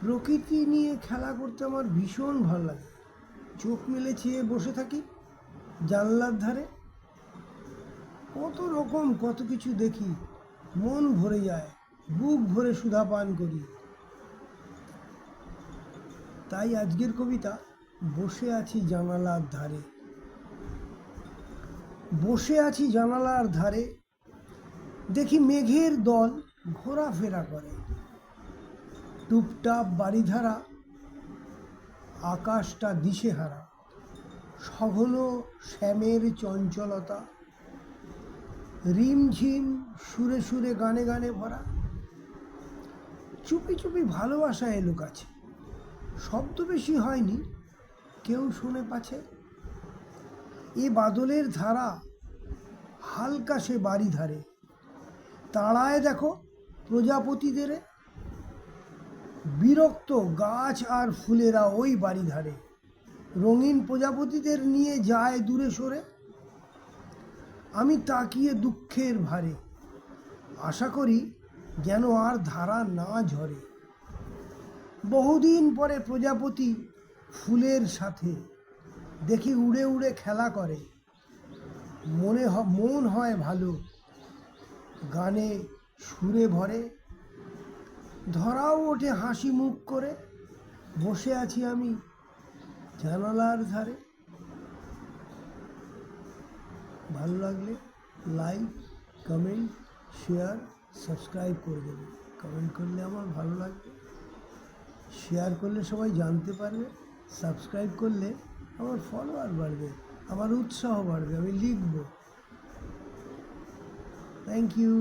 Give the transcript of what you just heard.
প্রকৃতি নিয়ে খেলা করতে আমার ভীষণ ভালো লাগে। চোখ মেলে চেয়ে বসে থাকি জানলার ধারে, কত রকম কত কিছু দেখি, মন ভরে যায়, বুক ভরে সুধা পান করি। তাই আজকের কবিতা বসে আছি জানালার ধারে। বসে আছি জানালার ধারে, দেখি মেঘের দল ঘোরাফেরা করে। টুপটাপ বাড়িধারা, আকাশটা দিশেহারা, সঘন শ্যামের চঞ্চলতা, রিমঝিম সুরে সুরে গানে গানে ভরা। চুপি চুপি ভালোবাসা এলো কাছে, শব্দ বেশি হয়নি, কেউ শুনে পাছে। এ বাদলের ধারা হালকা সে বাড়ি ধারে, তাড়ায় দেখো প্রজাপতিদের। বিরক্ত গাছ আর ফুলেরা ওই বাড়ি ধারে, রঙিন প্রজাপতিদের নিয়ে যায় দূরে সরে। আমি তাকিয়ে দুঃখের ভারে, আশা করি যেন আর ধারা না ঝরে। বহুদিন পরে প্রজাপতি ফুলের সাথে দেখি উড়ে উড়ে খেলা করে। মন হয় ভালো, গানে সুরে ভরে। ধরাও ওঠে হাসি মুখ করে, বসে আছি আমি জানালার ধারে। ভালো লাগলে লাইক, কমেন্ট, শেয়ার, সাবস্ক্রাইব করে দেবে। কমেন্ট করলে আমার ভালো লাগবে, শেয়ার করলে সবাই জানতে পারবে, সাবস্ক্রাইব করলে আমার ফলোয়ার বাড়বে, আমার উৎসাহ বাড়বে, আমি লিখব। Thank you.